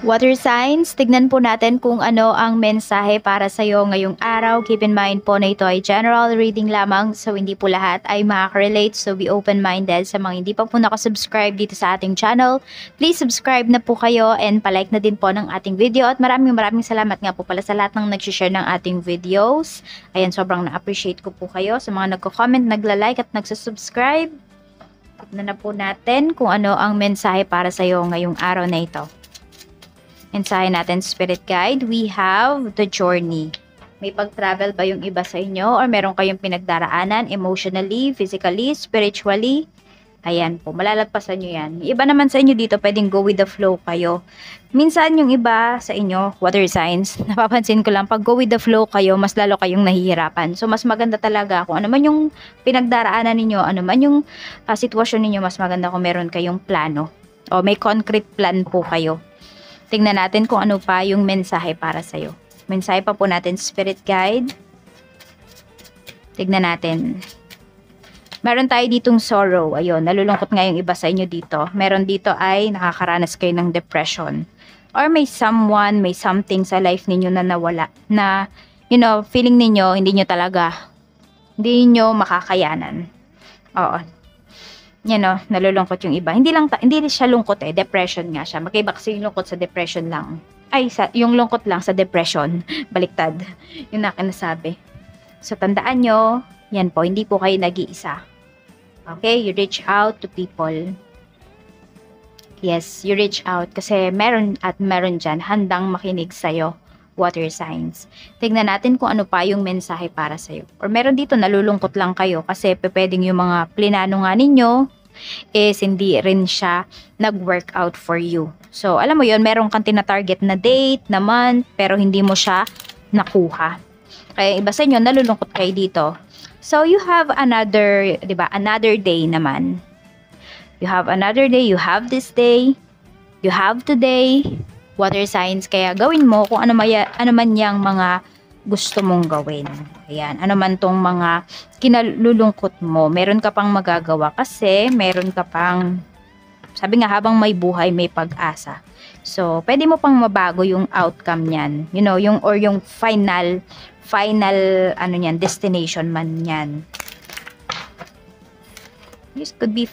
Water signs, tignan po natin kung ano ang mensahe para sa iyo ngayong araw. Keep in mind po na ito ay general reading lamang, so hindi po lahat ay makaka-relate. So be open-minded. Sa mga hindi pa po nakasubscribe dito sa ating channel, please subscribe na po kayo and palike na din po ng ating video. At maraming salamat nga po pala sa lahat ng nag-share ng ating videos. Ayan, sobrang na-appreciate ko po kayo. Sa mga nagko-comment, nagla-like at nagsusubscribe, tignan na po natin kung ano ang mensahe para sa iyo ngayong araw na ito. Mensahe natin, Spirit Guide, we have the journey. May pag-travel ba yung iba sa inyo or meron kayong pinagdaraanan emotionally, physically, spiritually? Ayan po, malalagpasan nyo yan. Yung iba naman sa inyo dito, pwedeng go with the flow kayo. Minsan yung iba sa inyo, water signs, napapansin ko lang, pag go with the flow kayo, mas lalo kayong nahihirapan. So, mas maganda talaga kung ano man yung pinagdaraanan ninyo, ano man yung sitwasyon ninyo, mas maganda kung meron kayong plano. O may concrete plan po kayo. Tingnan natin kung ano pa yung mensahe para sa'yo. Mensahe pa po natin, Spirit Guide. Tignan natin. Meron tayo ditong sorrow. Ayun, nalulungkot nga yung iba sa inyo dito. Meron dito ay nakakaranas kayo ng depression. Or may someone, may something sa life ninyo na nawala. Na, you know, feeling ninyo, hindi nyo makakayanan. Oo. You know, nalulungkot yung iba. Hindi siya lungkot depression nga siya. Magkaiba kasi yung lungkot sa depression lang. Yung lungkot lang sa depression. Baliktad. Yung nakinasabi. So, tandaan nyo, yan po, hindi po kayo nag-iisa. Okay? You reach out to people. Yes, you reach out kasi meron dyan handang makinig sa'yo. Water signs. Tingnan natin kung ano pa yung mensahe para sa'yo. Or meron dito, nalulungkot lang kayo kasi pwedeng yung mga plinano nga ninyo is hindi rin siya nag-work out for you. So, alam mo yon, meron kang tina-target na date, na month, pero hindi mo siya nakuha. Kaya iba sa inyo, nalulungkot kayo dito. So, you have another, di ba, another day naman. You have another day, you have this day, you have today, water signs. Kaya gawin mo kung ano man yang mga gusto mong gawin. Ayan, ano man tong mga kinalulungkot mo, meron ka pang magagawa kasi meron ka pang, sabi nga, habang may buhay, may pag-asa. So, pwede mo pang mabago yung outcome niyan. You know, yung final, ano niyan, destination man niyan. This could be,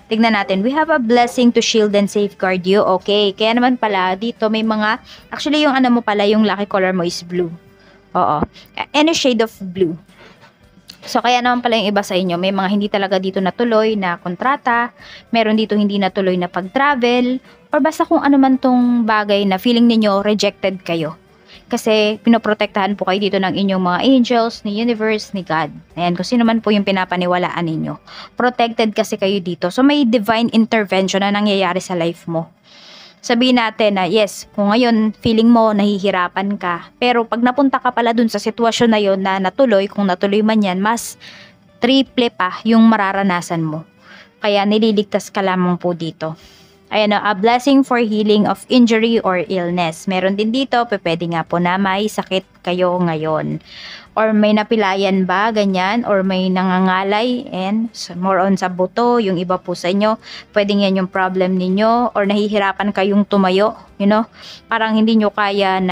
tignan natin, we have a blessing to shield and safeguard you. Okay, kaya naman pala, dito may mga, actually yung ano mo pala, yung lucky color mo is blue. Oo. Any shade of blue. So, kaya naman pala yung iba sa inyo, may mga hindi talaga dito natuloy na kontrata, meron dito hindi natuloy na pag-travel, or basta kung ano man tong bagay na feeling ninyo rejected kayo. Kasi pinoprotektahan po kayo dito ng inyong mga angels, ni universe, ni God. Ayan, kung sino man po yung pinapaniwalaan ninyo. Protected kasi kayo dito. So, may divine intervention na nangyayari sa life mo. Sabihin natin na yes, kung ngayon feeling mo nahihirapan ka, pero pag napunta ka pala dun sa sitwasyon na yon na natuloy, kung natuloy man yan, mas triple pa yung mararanasan mo. Kaya nililigtas ka lamang po dito. Ayan, a blessing for healing of injury or illness. Meron din dito, pwede nga po na may sakit kayo ngayon. Or may napilayan ba, ganyan, or may nangangalay, and more on sa buto, yung iba po sa inyo, pwedeng yan yung problem ninyo, or nahihirapan kayong tumayo, you know, parang hindi nyo kayang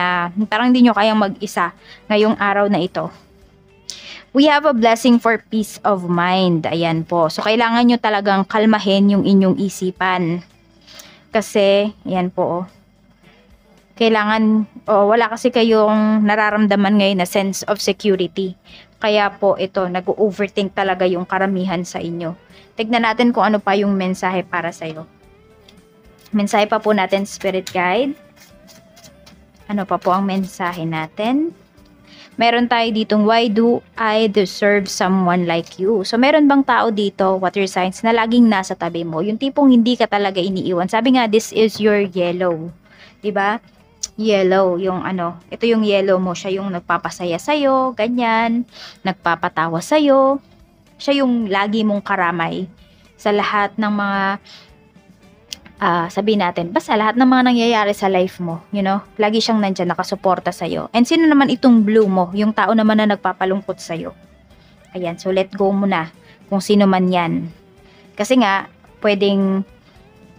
mag-isa ngayong araw na ito. We have a blessing for peace of mind. Ayan po. So, kailangan nyo talagang kalmahin yung inyong isipan. Kasi, ayan po, kailangan, wala kasi kayong nararamdaman ngayon na sense of security. Kaya po ito, nag-overthink talaga yung karamihan sa inyo. Tignan natin kung ano pa yung mensahe para sa'yo. Mensahe pa po natin, Spirit Guide. Ano pa po ang mensahe natin? Meron tayo ditong, why do I deserve someone like you? So, meron bang tao dito, water signs, na laging nasa tabi mo? Yung tipong hindi ka talaga iniiwan. Sabi nga, this is your yellow. Diba? Yellow, yung ano, ito yung yellow mo. Siya yung nagpapasaya sa'yo, ganyan. Nagpapatawa sa'yo. Siya yung lagi mong karamay sa lahat ng mga sabihin natin, basta lahat ng mga nangyayari sa life mo, you know, lagi siyang nandyan, nakasuporta sa'yo. And sino naman itong blue mo? Yung tao naman na nagpapalungkot sa'yo. Ayan, so let go mo na kung sino man yan. Kasi nga, pwedeng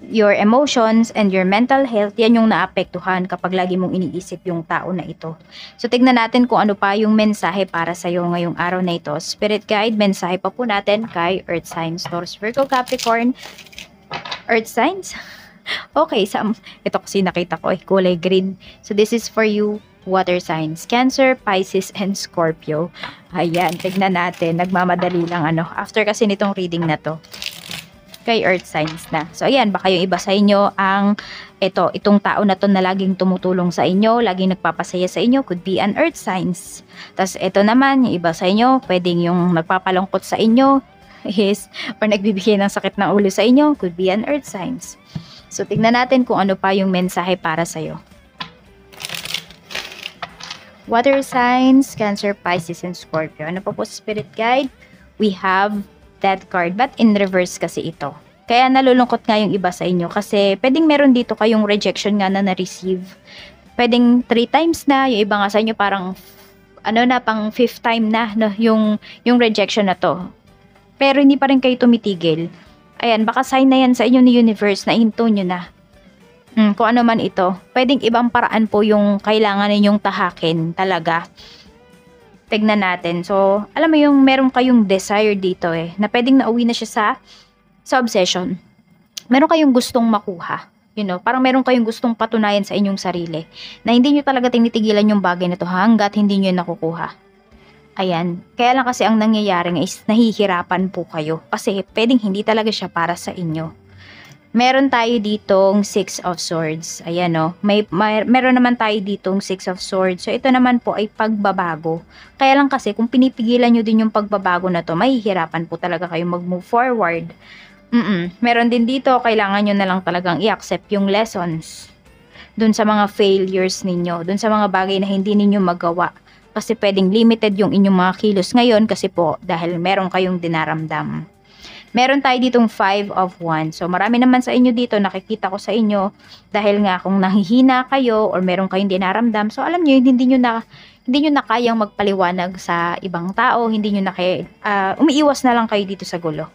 your emotions and your mental health, yan yung naapektuhan kapag lagi mong iniisip yung tao na ito. So, tignan natin kung ano pa yung mensahe para sa'yo ngayong araw na ito. Spirit guide, mensahe pa po natin kay Earth Signs, Taurus, Virgo, Capricorn, Earth Signs. Okay, ito kasi nakita ko kulay green. So, this is for you, water signs, Cancer, Pisces, and Scorpio. Ayan, tignan natin. Nagmamadali lang after kasi nitong reading na to. Kay Earth Signs na. So, ayan, baka yung iba sa inyo ang itong tao na to na laging tumutulong sa inyo, laging nagpapasaya sa inyo, could be an Earth Signs. Tapos, ito naman, yung iba sa inyo, pwedeng yung nagpapalungkot sa inyo, or nagbibigay ng sakit ng ulo sa inyo, could be an Earth Signs. So, tignan natin kung ano pa yung mensahe para sa'yo. Water signs, Cancer, Pisces, and Scorpio. Ano pa po Spirit Guide? We have that card, but in reverse kasi ito. Kaya nalulungkot nga yung iba sa inyo kasi pwedeng meron dito kayong rejection nga na na-receive. Pwedeng 3 times na, yung iba nga sa inyo parang pang 5th time na no, yung rejection na to. Pero hindi pa rin kayo tumitigil. Ayan, baka sign na yan sa inyo ni universe na hinto nyo na. Kung ano man ito, pwedeng ibang paraan po yung kailangan ninyong tahakin talaga. Tignan natin. So, alam mo yung meron kayong desire dito na pwedeng nauwi na siya sa obsession. Meron kayong gustong makuha. Parang meron kayong gustong patunayan sa inyong sarili na hindi nyo talaga tinitigilan yung bagay na to hanggat hindi nyo nakukuha. Ayan. Kaya lang kasi ang nangyayari is nahihirapan po kayo kasi pwedeng hindi talaga siya para sa inyo. Meron tayo ditong 6 of Swords. Ayan meron naman tayo ditong 6 of Swords. So, ito naman po ay pagbabago. Kaya lang kasi kung pinipigilan nyo din yung pagbabago na to, mahihirapan po talaga kayo mag-move forward. Meron din dito, kailangan nyo na lang talagang i-accept yung lessons. Dun sa mga failures ninyo. Dun sa mga bagay na hindi ninyo magawa. Kasi pwedeng limited yung inyong mga kilos ngayon kasi po dahil meron kayong dinaramdam. Meron tayo ditong 5 of Wands. So, marami naman sa inyo dito, nakikita ko sa inyo, dahil nga kung nahihina kayo or meron kayong dinaramdam, so alam nyo, hindi nyo na kayang magpaliwanag sa ibang tao, hindi nyo na umiiwas na lang kayo dito sa gulo.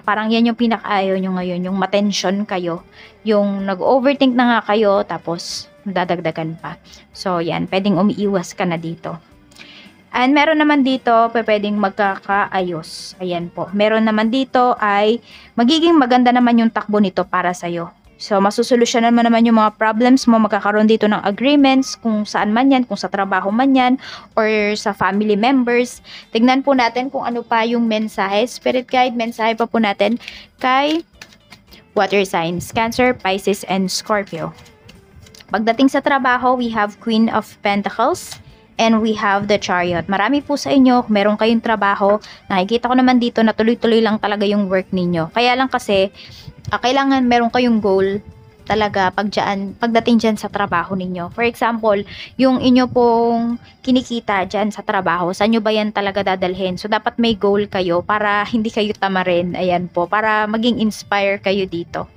Parang yan yung pinakaayaw nyo ngayon, yung matensyon kayo, yung nag-overthink na nga kayo, tapos dadagdagan pa. So, yan, pwedeng umiiwas ka na dito. And meron naman dito, pwedeng magkakaayos. Ayan po. Meron naman dito ay magiging maganda naman yung takbo nito para sa'yo. So, masusolusyonan mo naman yung mga problems mo. Magkakaroon dito ng agreements kung saan man yan, kung sa trabaho man yan, or sa family members. Tignan po natin kung ano pa yung mensahe. Spirit guide, mensahe pa po natin kay water signs, Cancer, Pisces, and Scorpio. Pagdating sa trabaho, we have Queen of Pentacles. And we have the Chariot. Marami po sa inyo, meron kayong trabaho. Nakikita ko naman dito na tuloy-tuloy lang talaga yung work ninyo. Kaya lang kasi, kailangan meron kayong goal talaga pagdating dyan sa trabaho ninyo. For example, yung inyo pong kinikita dyan sa trabaho, saan nyo ba yan talaga dadalhin? So, dapat may goal kayo para hindi kayo tamarin. Ayan po, para maging inspire kayo dito.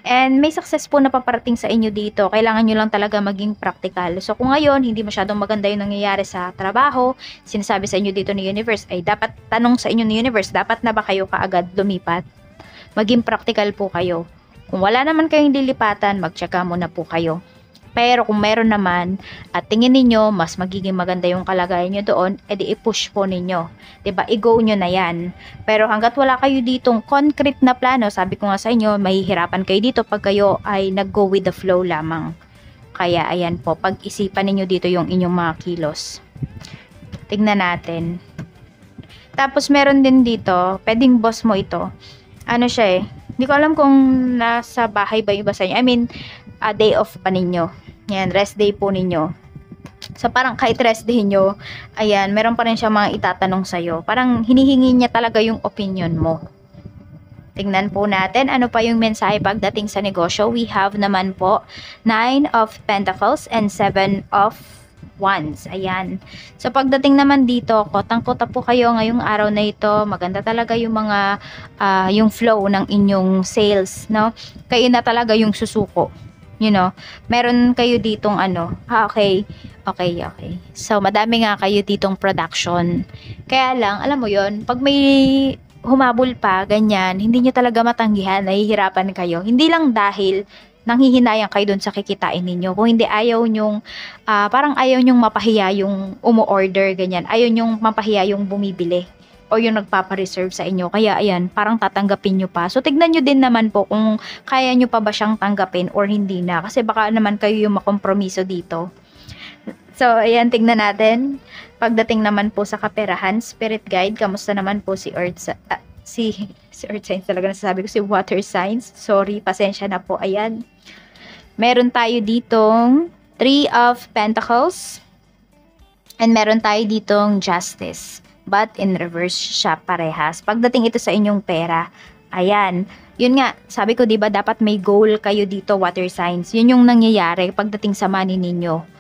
And may success po na paparating sa inyo dito. Kailangan nyo lang talaga maging practical. So kung ngayon, hindi masyadong maganda yung nangyayari sa trabaho, sinasabi sa inyo dito ni universe, ay dapat tanong sa inyo ni universe, dapat na ba kayo kaagad lumipat? Maging practical po kayo. Kung wala naman kayong lilipatan, magtyaga muna po kayo. Pero kung meron naman at tingin ninyo mas magiging maganda yung kalagayan nyo doon, edi i-push po ninyo. 'Di ba? I-go nyo na yan. Pero hanggat wala kayo ditong concrete na plano, sabi ko nga sa inyo, mahihirapan kayo dito pag kayo ay nag-go with the flow lamang. Kaya ayan po, pag-isipan ninyo dito yung inyong mga kilos. Tignan natin. Tapos meron din dito, pwedeng boss mo ito. Ano siya hindi ko alam kung nasa bahay ba yung iba sa inyo. I mean, a day off pa ninyo. Yan, rest day po ninyo. So, parang kahit rest day nyo, ayan, meron pa rin siya mga itatanong sa'yo. Parang hinihingi niya talaga yung opinion mo. Tingnan po natin, ano pa yung mensahe pagdating sa negosyo. We have naman po 9 of Pentacles and 7 of Wands. Ayan. So, pagdating naman dito, kotang-kota po kayo ngayong araw na ito. Maganda talaga yung mga, yung flow ng inyong sales, no? Kayo na talaga yung susuko. Meron kayo ditong okay. So, madami nga kayo ditong production. Kaya lang, alam mo yon pag may humabol pa, ganyan, hindi nyo talaga matanggihan, nahihirapan kayo. Hindi lang dahil nanghihinayang kayo dun sa kikitain ninyo. Kung hindi ayaw nyong, parang ayaw nyong mapahiya yung umu-order, ganyan. Ayaw nyong mapahiya yung bumibili o yung nagpapareserve sa inyo. Kaya ayan, parang tatanggapin nyo pa. So tignan nyo din naman po kung kaya nyo pa ba siyang tanggapin or hindi na. Kasi baka naman kayo yung makompromiso dito. So ayan, tignan natin. Pagdating naman po sa kaperahan, spirit guide, kamusta naman po si Earth, si Earth signs talaga nasasabi ko, si water signs. Sorry, pasensya na po. Ayan. Meron tayo ditong 3 of Pentacles. And meron tayo ditong Justice. But in reverse siya parehas. Pagdating ito sa inyong pera, ayan. Yun nga, sabi ko 'di ba dapat may goal kayo dito, water signs. Yun yung nangyayari pagdating sa money ninyo.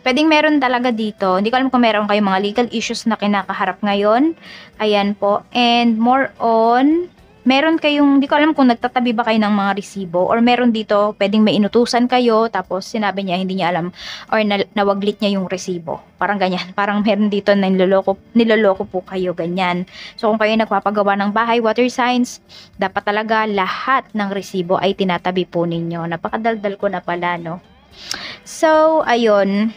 Pwedeng meron talaga dito. Hindi ko alam kung meron kayong mga legal issues na kinakaharap ngayon. Ayan po. And more on, meron kayong, hindi ko alam kung nagtatabi ba kayo ng mga resibo. Or meron dito, pwedeng may inutusan kayo. Tapos sinabi niya, hindi niya alam. Or nawaglit niya yung resibo. Parang ganyan. Parang meron dito na niloloko po kayo. Ganyan. So kung kayo nagpapagawa ng bahay, water signs, dapat talaga lahat ng resibo ay tinatabi po ninyo. Napakadaldal ko na pala, no? So, ayun.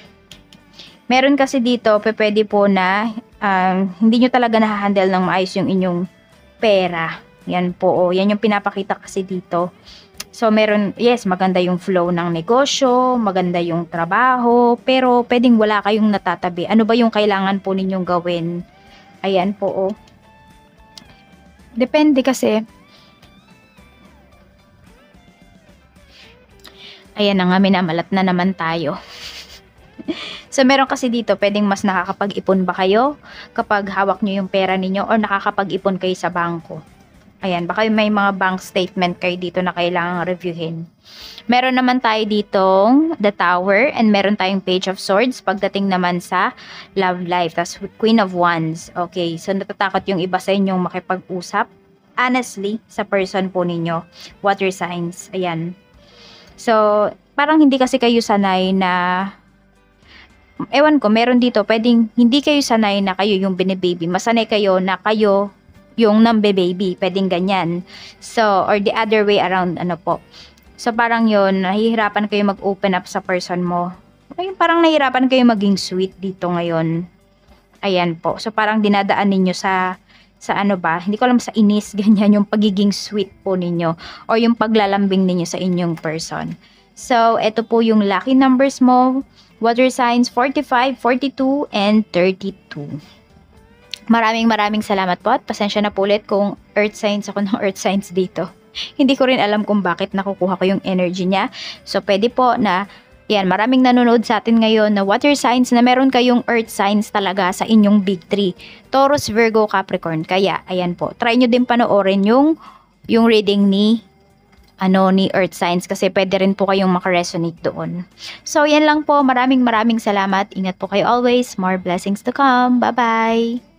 Meron kasi dito, pwede po na hindi nyo talaga na-handle ng maayos yung inyong pera. Yan po, oh. Yan yung pinapakita kasi dito. So, meron, yes, maganda yung flow ng negosyo, maganda yung trabaho, pero pwedeng wala kayong natatabi. Ano ba yung kailangan po ninyong gawin? Ayan po, oh. Depende kasi. Ayan na nga, minamalat na naman tayo. So, meron kasi dito, pwedeng mas nakakapag-ipon ba kayo kapag hawak nyo yung pera ninyo or nakakapag-ipon kayo sa bangko. Ayan, baka may mga bank statement kayo dito na kailangang reviewin. Meron naman tayo ditong The Tower and meron tayong Page of Swords pagdating naman sa love life. Tas Queen of Wands. Okay, so natatakot yung iba sa inyong makipag-usap. Honestly, sa person po ninyo. Water signs. Ayan. So, parang hindi kasi kayo sanay na, ewan ko, meron dito, pwedeng hindi kayo sanay na kayo yung binibaby. Masanay kayo na kayo yung nambe-baby. Pwedeng ganyan. So, or the other way around, ano po. So, parang yun, nahihirapan kayo mag-open up sa person mo. Ay, parang nahihirapan kayo maging sweet dito ngayon. Ayan po. So, parang dinadaan ninyo sa ano ba, hindi ko alam, sa inis, ganyan yung pagiging sweet po ninyo or yung paglalambing ninyo sa inyong person. So, ito po yung lucky numbers mo, water signs 45, 42, and 32. Maraming salamat po at pasensya na po ulit kung earth signs ako ng earth signs dito. Hindi ko rin alam kung bakit nakukuha ko yung energy niya. So, pwede po na yan, maraming nanonood sa atin ngayon na water signs na meron kayong earth signs talaga sa inyong big 3. Taurus, Virgo, Capricorn. Kaya, ayan po. Try nyo din panoorin yung reading ni earth signs kasi pwede rin po kayong makaresonate doon. So, yan lang po. Maraming salamat. Ingat po kayo always. More blessings to come. Bye-bye!